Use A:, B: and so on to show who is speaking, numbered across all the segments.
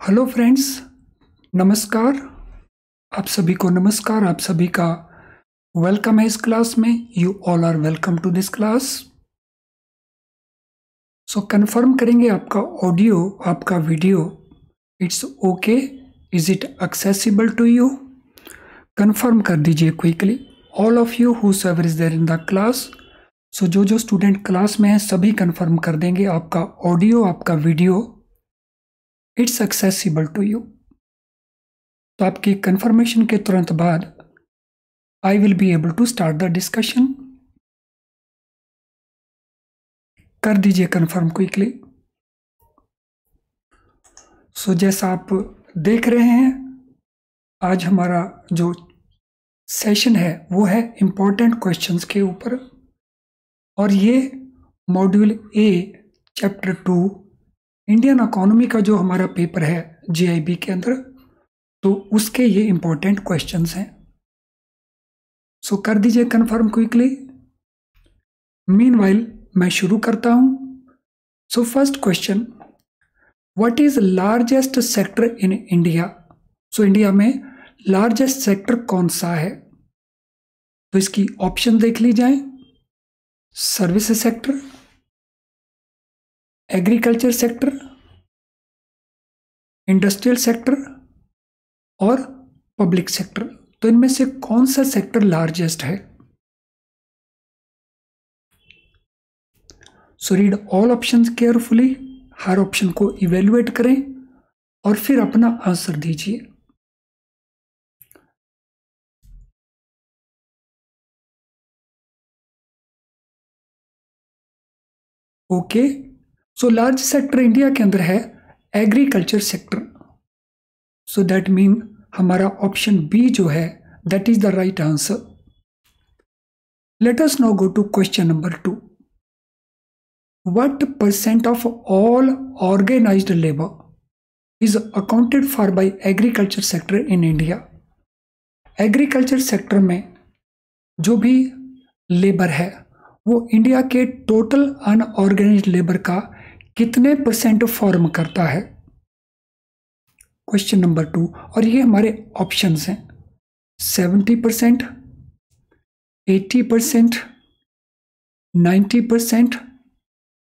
A: Hello friends, नमस्कार। आप सभी को नमस्कार। आप सभी का वेलकम है इस क्लास में। You all are welcome to this class. So confirm करेंगे आपका ऑडियो, आपका video it's okay, is it accessible to you. Confirm कर दीजिए quickly all of you whoever is there in the class. So जो student class में है सभी confirm कर देंगे आपका ऑडियो, आपका video it's accessible to you. तो आपकी कंफर्मेशन के तुरंत बाद I will be able to start the discussion. कर दीजिए कंफर्म क्विकली। सो जैसा आप देख रहे हैं, आज हमारा जो सेशन है वो है इम्पोर्टेंट क्वेश्चंस के ऊपर, और ये module A chapter 2 Indian economy का जो हमारा पेपर है जीआईबी के अंदर, तो उसके ये इम्पोर्टेंट क्वेश्चंस हैं। सो कर दीजिए कंफर्म क्विकली। मीनवाइल मैं शुरू करता हूं। So first question, what is largest sector in India. So India में लार्जेस्ट सेक्टर कौन सा है? तो इसकी ऑप्शन देख ली जाए। Service sector, agriculture sector, industrial sector और पब्लिक सेक्टर। तो इनमें से कौन सा सेक्टर लार्जेस्ट है? So read all options carefully. हर ऑप्शन को इवेलुएट करें और फिर अपना आंसर दीजिए। Okay, so large sector India के अंदर है agriculture sector. So that mean हमारा ऑप्शन बी जो है that is the right answer. Let us now go to question number 2। What percent of all organized labor is accounted for by agriculture sector in India? Agriculture sector में जो भी labour है वो India के total unorganised labour का कितने percent form करता है? क्वेश्चन नंबर 2, और ये हमारे ऑप्शंस हैं। 70%, 80%, 90%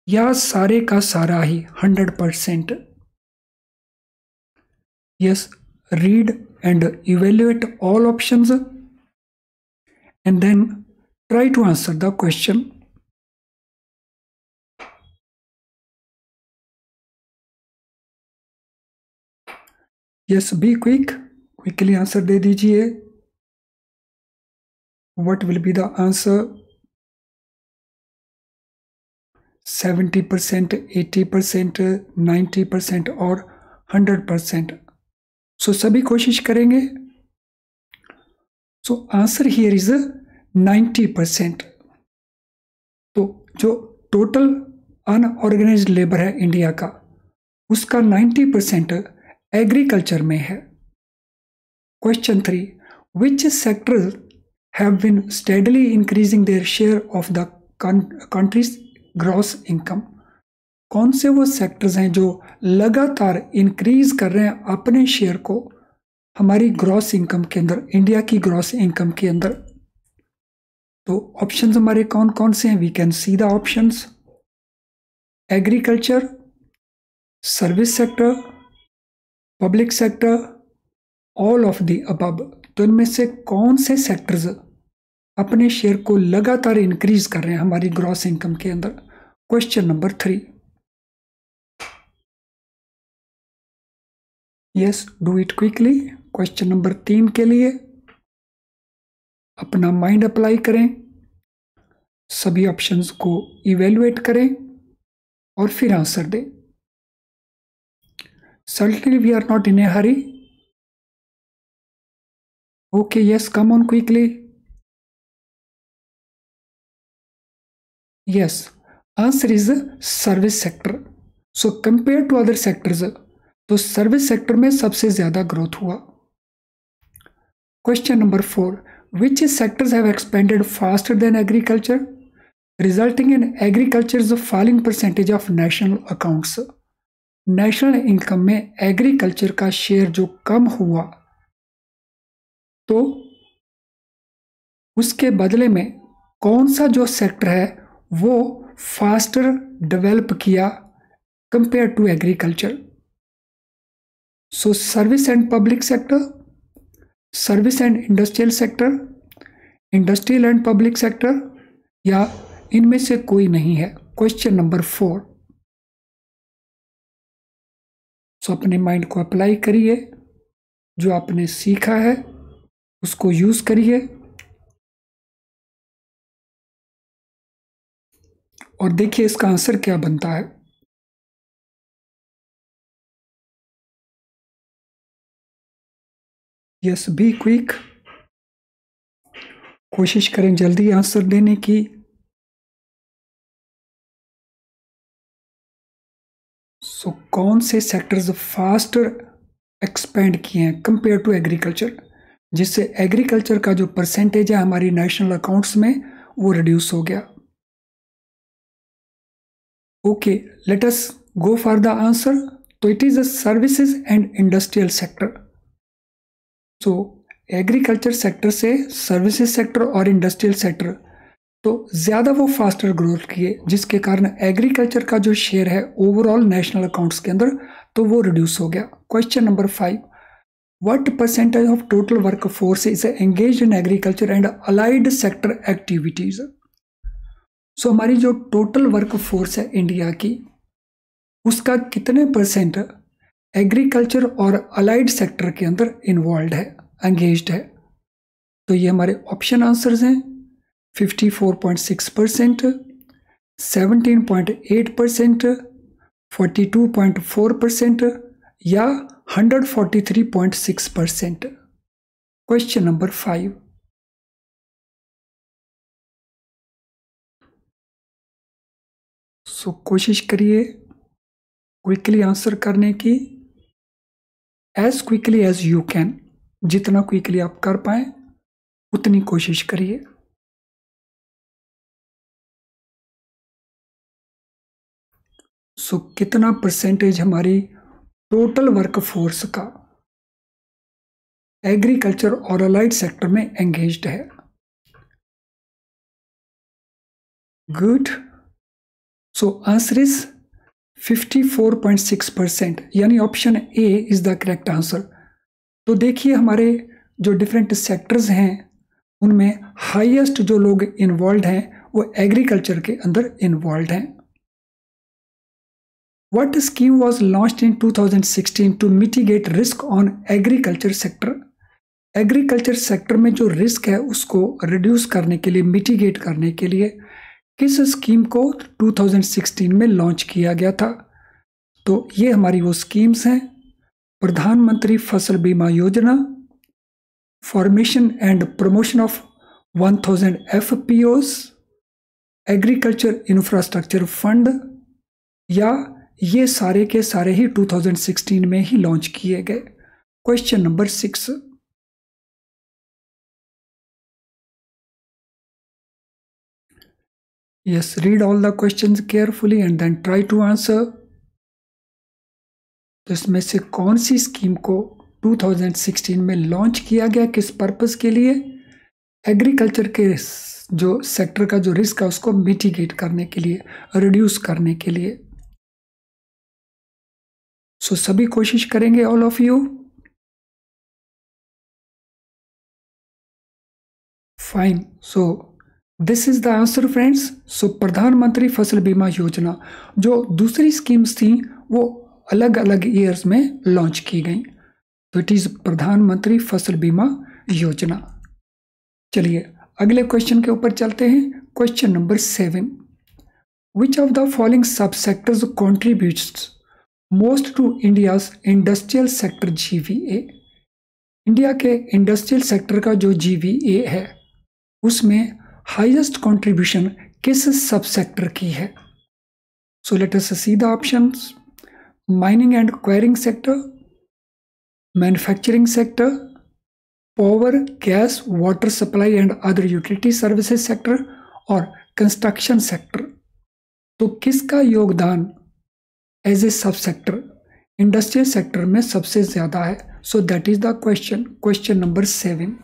A: या सारे का सारा ही 100%। Yes, read and evaluate all options and then try to answer the question. Yes, be quickly answer दे दीजिए। What will be the answer? 70%, 80%, 90% और 100%। सो सभी कोशिश करेंगे। So answer here is 90%। तो जो टोटल अनऑर्गेनाइज्ड लेबर है इंडिया का, उसका 90% एग्रीकल्चर में है। Question 3, which sector have been steadily increasing their share of the countries gross income. कौन से वो सेक्टर्स हैं जो लगातार इंक्रीज कर रहे हैं अपने शेयर को हमारी ग्रॉस इनकम के अंदर, इंडिया की ग्रॉस इनकम के अंदर? तो ऑप्शंस हमारे कौन कौन से हैं? We can see the options. Agriculture, service sector, public sector, all of the above. तो इनमें से कौन से सेक्टर्स अपने शेयर को लगातार इंक्रीज कर रहे हैं हमारी ग्रॉस इनकम के अंदर? Question number 3। Yes, do it quickly. Question number 3 के लिए अपना माइंड अप्लाई करें, सभी ऑप्शंस को इवेलुएट करें और फिर आंसर दें। Certainly we are not in a hurry. Okay, yes, come on quickly. Yes, answer is service sector. So compare to other sectors, तो सर्विस सेक्टर में सबसे ज्यादा ग्रोथ हुआ। Question number 4, which sectors have expanded faster than agriculture resulting in agriculture falling percentage of national accounts. National income में agriculture का share जो कम हुआ, तो उसके बदले में कौन सा जो सेक्टर है वो फास्टर डेवलप किया compare to agriculture? So service and public sector, service and industrial sector, industrial and public sector, या इनमें से कोई नहीं है? Question number 4। सो अपने माइंड को अप्लाई करिए, जो आपने सीखा है उसको यूज करिए और देखिए इसका आंसर क्या बनता है। यस, बी क्विक, कोशिश करें जल्दी आंसर देने की। सो कौन से सेक्टर्स फास्टर एक्सपेंड किए हैं कंपेयर टू एग्रीकल्चर, जिससे एग्रीकल्चर का जो परसेंटेज है हमारी नेशनल अकाउंट्स में वो रिड्यूस हो गया? Okay, let us go for the answer. तो it is the services and industrial sector. So agriculture sector से सर्विसेज सेक्टर और इंडस्ट्रियल सेक्टर तो ज़्यादा वो फास्टर ग्रोथ किए, जिसके कारण एग्रीकल्चर का जो शेयर है ओवरऑल नेशनल अकाउंट्स के अंदर तो वो रिड्यूस हो गया। Question number 5, what percentage of total work force is engage in agriculture and allied sector activities? So हमारी जो टोटल वर्क फोर्स है इंडिया की, उसका कितने परसेंट एग्रीकल्चर और अलाइड सेक्टर के अंदर इन्वॉल्व है, एंगेज्ड है? तो ये हमारे ऑप्शन आंसर्स हैं 54.6%, 17.8%, 42.4% या 143.6%। Question number 5। सो कोशिश करिए क्विकली आंसर करने की, as quickly as you can. जितना क्विकली आप कर पाए उतनी कोशिश करिए। सो कितना परसेंटेज हमारी टोटल वर्क फोर्स का एग्रीकल्चर और अलाइड सेक्टर में एंगेज्ड है? गुड। सो आंसर इज 54.6%, यानी option A is the correct answer. तो देखिए हमारे जो डिफरेंट सेक्टर्स हैं उनमें हाईएस्ट जो लोग इन्वॉल्व हैं वो एग्रीकल्चर के अंदर इन्वॉल्व हैं। What scheme was launched in 2016 to mitigate risk on agriculture sector? Agriculture sector में जो रिस्क है उसको रिड्यूस करने के लिए, मिटिगेट करने के लिए किस स्कीम को 2016 में लॉन्च किया गया था? तो ये हमारी वो स्कीम्स हैं: प्रधानमंत्री फसल बीमा योजना, formation and promotion of 1000 FPOs, agriculture infrastructure fund, या ये सारे के सारे ही 2016 में ही लॉन्च किए गए। Question number 6। Yes, read all the questions carefully and then try to answer. तो इसमें से कौन सी स्कीम को 2016 में लॉन्च किया गया, किस पर्पस के लिए? एग्रीकल्चर के जो सेक्टर का जो रिस्क है उसको मिटिगेट करने के लिए, रिड्यूस करने के लिए। सो सभी कोशिश करेंगे, all of you. Fine. So this is the answer friends. So प्रधानमंत्री फसल बीमा योजना, जो दूसरी स्कीम्स थी वो अलग अलग ईयर्स में लॉन्च की गई, तो इट इज प्रधानमंत्री फसल बीमा योजना। चलिए अगले क्वेश्चन के ऊपर चलते हैं। Question number 7, which of the following sub sectors contributes most to India's industrial sector GVA? India के इंडस्ट्रियल सेक्टर का जो GVA है उसमें हाईएस्ट कंट्रीब्यूशन किस सब सेक्टर की है? सो let us see the options: mining and enquiring sector, manufacturing sector, power, gas, water supply and other utility services sector, और कंस्ट्रक्शन सेक्टर। तो किसका योगदान एज ए सब सेक्टर इंडस्ट्रियल सेक्टर में सबसे ज्यादा है। So that is the question number 7।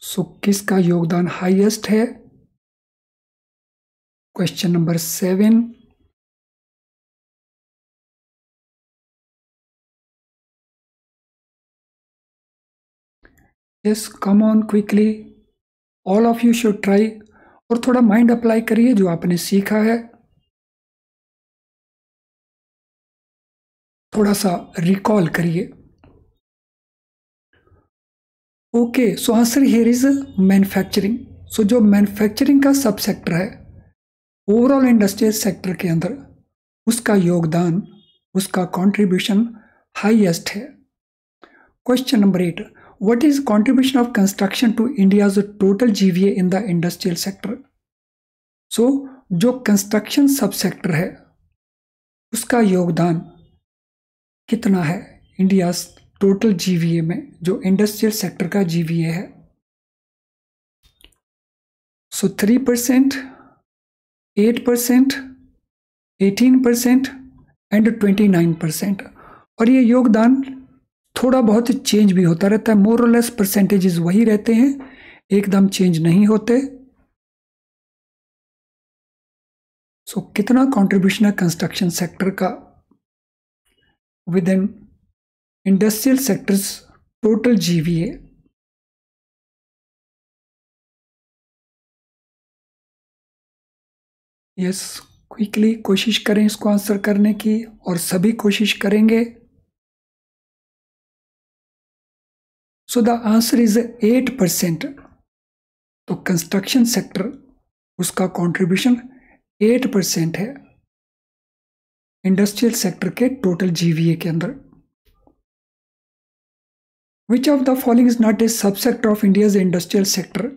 A: सो किसका योगदान हाईएस्ट है? Question number 7। Yes, come on quickly, all of you should try. और थोड़ा माइंड अप्लाई करिए जो आपने सीखा है, थोड़ा सा रिकॉल करिए। Okay, so answer here is manufacturing. So जो मैन्युफैक्चरिंग का सब सेक्टर है ओवरऑल इंडस्ट्रियल सेक्टर के अंदर, उसका योगदान, उसका कंट्रीब्यूशन हाईएस्ट है। Question number 8, what is contribution of construction to India's total GVA in the industrial sector? So जो कंस्ट्रक्शन सब सेक्टर है उसका योगदान कितना है इंडिया टोटल जीवीए में, जो इंडस्ट्रियल सेक्टर का जीवीए है? सो 3%, 8%, 18% एंड 29%। और ये योगदान थोड़ा बहुत चेंज भी होता रहता है, मोर और लेस परसेंटेजेस वही रहते हैं, एकदम चेंज नहीं होते। सो कितना कंट्रीब्यूशन है कंस्ट्रक्शन सेक्टर का with in industrial sectors total GVA? Yes, quickly कोशिश करें इसको आंसर करने की, और सभी कोशिश करेंगे। So the answer is 8%। तो कंस्ट्रक्शन सेक्टर, उसका कंट्रीब्यूशन 8% है इंडस्ट्रियल सेक्टर के टोटल जीवीए के अंदर। Which of the following is not a subsector of India's industrial sector?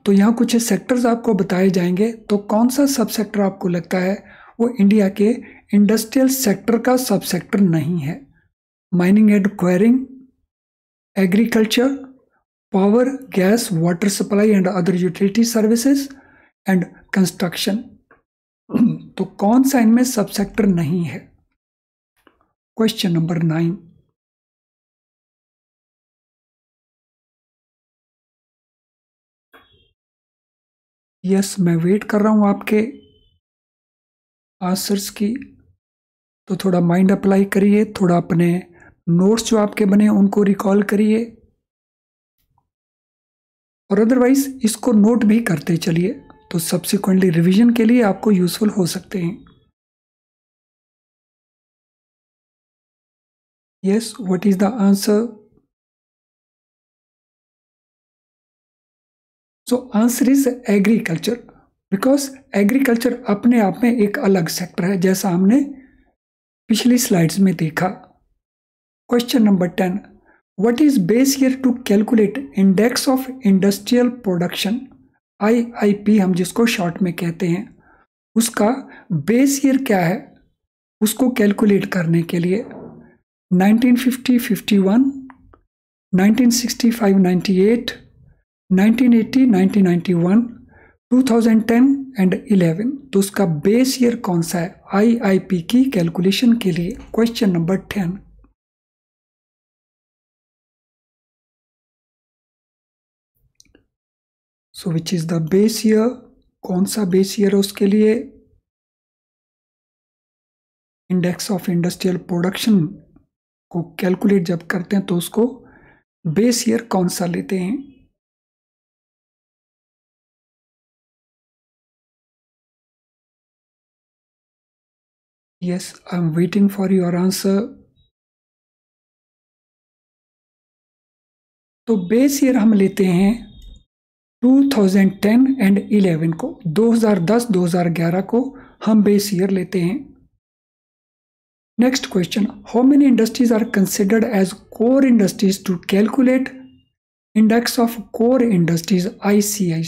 A: तो यहाँ कुछ सेक्टर्स आपको बताए जाएंगे, तो कौन सा सब सेक्टर आपको लगता है वो इंडिया के इंडस्ट्रियल सेक्टर का सब सेक्टर नहीं है? Mining and enquiring, agriculture, power, gas, water supply and other utility services and construction. तो कौन सा इनमें सब सेक्टर नहीं है? Question number 9। यस, मैं वेट कर रहा हूं आपके आंसर्स की। तो थोड़ा माइंड अप्लाई करिए, थोड़ा अपने नोट्स जो आपके बने उनको रिकॉल करिए, और अदरवाइज इसको नोट भी करते चलिए, तो सब्सिक्वेंटली रिवीजन के लिए आपको यूजफुल हो सकते हैं। Yes, what is the answer? So answer is agriculture, because agriculture अपने आप में एक अलग सेक्टर है, जैसा हमने पिछली स्लाइड्स में देखा। Question number 10, what is base year to calculate index of industrial production? IIP हम जिसको शॉर्ट में कहते हैं, उसका बेस ईयर क्या है उसको कैलकुलेट करने के लिए? 1950-51, 1965-98, 1980-1991, 2010 एंड 11। तो उसका बेस ईयर कौन सा है IIP की कैलकुलेशन के लिए? Question number 10। So which is the base year? कौन सा बेस ईयर है उसके लिए? इंडेक्स ऑफ इंडस्ट्रियल प्रोडक्शन को कैलकुलेट जब करते हैं तो उसको बेस ईयर कौन सा लेते हैं? Yes, I am waiting for your answer. तो बेस ईयर हम लेते हैं 2010 एंड 11 को, 2010-2011 को हम बेस ईयर लेते हैं। Next question, how many industries are considered as core industries to calculate index of core industries ICI?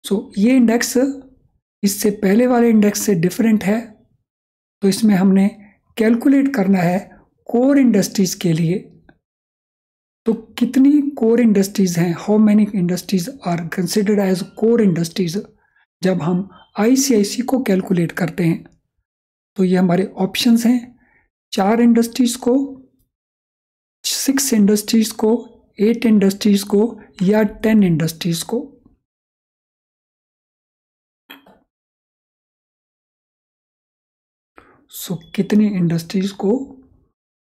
A: So ये इंडेक्स इससे पहले वाले इंडेक्स से डिफरेंट है, तो इसमें हमने कैलकुलेट करना है कोर इंडस्ट्रीज के लिए। तो कितनी कोर इंडस्ट्रीज हैं, how many industries are considered as core industries, जब हम आईसीआईसी को कैलकुलेट करते हैं तो ये हमारे ऑप्शंस हैं 4 इंडस्ट्रीज को, 6 इंडस्ट्रीज को, 8 इंडस्ट्रीज को या 10 इंडस्ट्रीज को। सो कितनी इंडस्ट्रीज को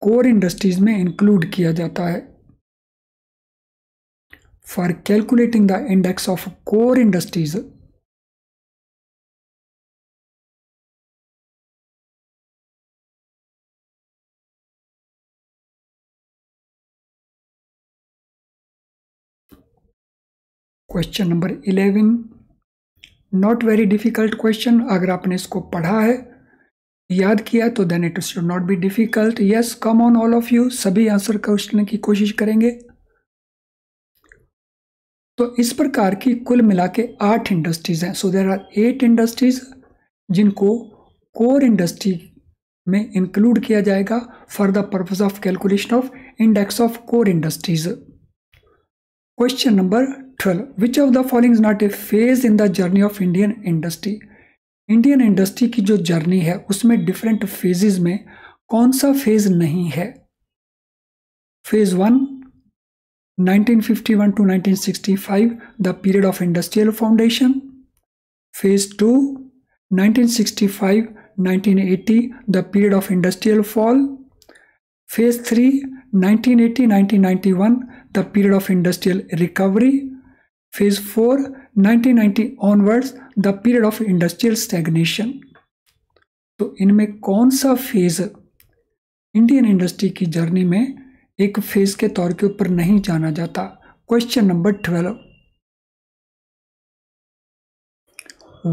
A: कोर इंडस्ट्रीज में इंक्लूड किया जाता है? For calculating the index of core industries, question number 11, not very difficult question. अगर आपने इसको पढ़ा है, याद किया तो then it should not be difficult. Yes, come on all of you, सभी आंसर करने की कोशिश करेंगे। तो इस प्रकार की कुल मिला के 8 इंडस्ट्रीज हैं। सो देयर आर 8 इंडस्ट्रीज जिनको कोर इंडस्ट्री में इंक्लूड किया जाएगा for the purpose of calculation of index of core industries. Question number 12, which of the following is not A phase in the journey of Indian industry. Indian industry की जो journey है उसमें different phases में कौन सा phase नहीं है? Phase 1 1951 to 1965, the period of industrial foundation. Phase 2 1965 1980, the period of industrial fall. Phase 3 1980 1991, the period of industrial recovery. Phase 4 1990 onwards, the period of industrial stagnation. तो इनमें कौन सा फेज इंडियन इंडस्ट्री की जर्नी में एक phase के तौर के ऊपर नहीं जाना जाता? Question number 12,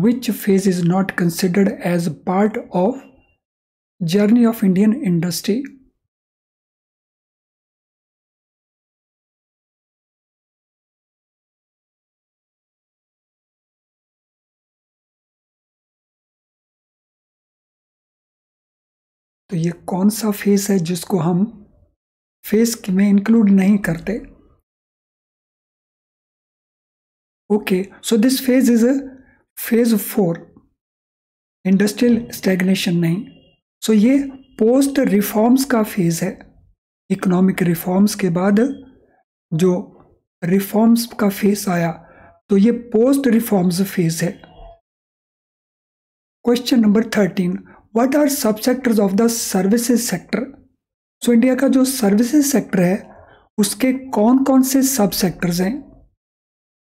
A: which phase is not considered as part of journey of Indian industry? तो ये कौन सा फेज है जिसको हम फेज में इंक्लूड नहीं करते? Okay, so this phase is phase 4, industrial stagnation नहीं। सो ये पोस्ट रिफॉर्म्स का फेज है। इकोनॉमिक रिफॉर्म्स के बाद जो रिफॉर्म्स का फेज आया तो ये पोस्ट रिफॉर्म्स फेज है। क्वेश्चन नंबर 13, व्हाट आर सब sectors of the services sector? So India का जो सर्विसेज सेक्टर है उसके कौन कौन से सब सेक्टर्स हैं?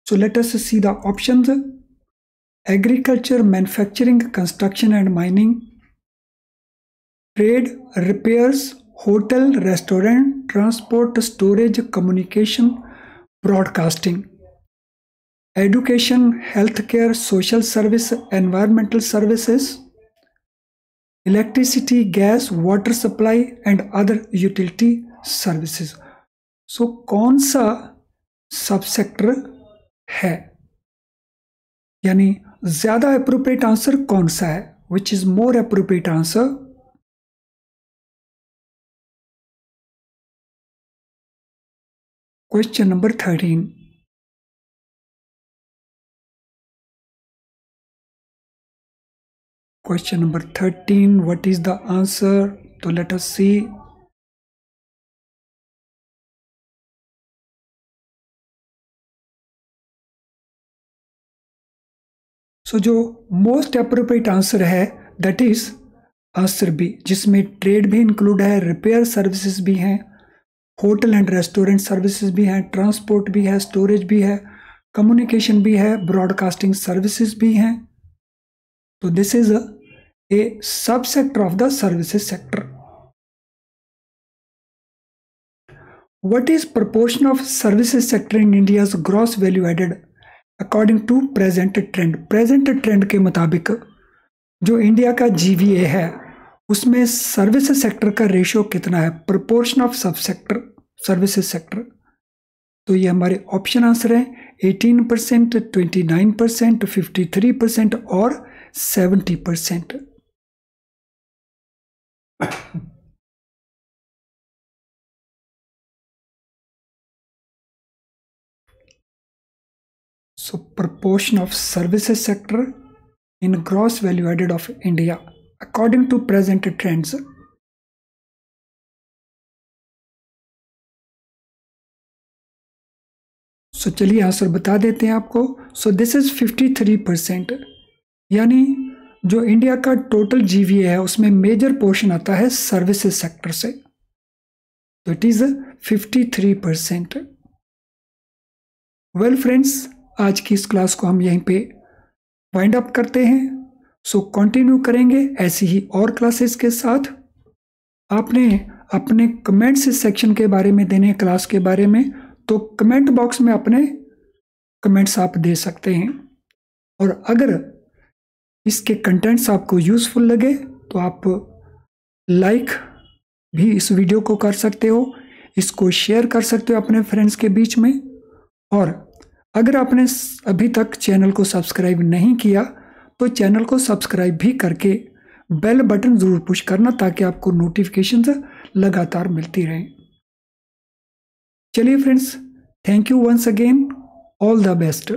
A: So let us see the options. Agriculture, manufacturing, construction and mining, trade, repairs, hotel, restaurant, transport, storage, communication, broadcasting, education, health care, social service, environmental services, electricity, gas, water supply and other utility services. So कौन सा सब sector है, यानी ज्यादा appropriate answer कौन सा है? Which is more appropriate answer? Question number 13, question number 13, what is the answer? So let us see. So जो मोस्ट अप्रोप्रिएट आंसर है दैट इज आंसर बी, जिसमें ट्रेड भी इंक्लूड है, रिपेयर सर्विसेज भी हैं, होटल एंड रेस्टोरेंट सर्विसेज भी हैं, transport भी है, स्टोरेज भी है, कम्युनिकेशन भी है, ब्रॉडकास्टिंग सर्विसेज भी हैं। तो this is a subsector of the services sector. What is proportion of services sector in India's gross value added according to present trend? Present trend के मुताबिक जो इंडिया का GVA है उसमें सर्विसेज सेक्टर का रेशियो कितना है? प्रोपोर्शन ऑफ सब सेक्टर सर्विसेज सेक्टर। तो ये हमारे ऑप्शन आंसर है 18%, 29%, 53% और 70%। So proportion of services sector in gross value added of India according to present trends. सो चलिए आंसर बता देते हैं आपको। सो दिस इज 53%, यानी जो इंडिया का टोटल जीवीए है उसमें मेजर पोर्शन आता है सर्विसेज सेक्टर से, तो इट इज 53%। वेल फ्रेंड्स, आज की इस क्लास को हम यहीं पे वाइंड अप करते हैं। सो कंटिन्यू करेंगे ऐसी ही और क्लासेस के साथ। आपने अपने कमेंट्स इस सेक्शन के बारे में देने हैं, क्लास के बारे में, तो कमेंट बॉक्स में अपने कमेंट्स आप दे सकते हैं। और अगर इसके कंटेंट्स आपको यूज़फुल लगे तो आप लाइक भी इस वीडियो को कर सकते हो, इसको शेयर कर सकते हो अपने फ्रेंड्स के बीच में। और अगर आपने अभी तक चैनल को सब्सक्राइब नहीं किया तो चैनल को सब्सक्राइब भी करके बेल बटन ज़रूर पुश करना, ताकि आपको नोटिफिकेशंस लगातार मिलती रहें। चलिए friends, thank you once again, all the best.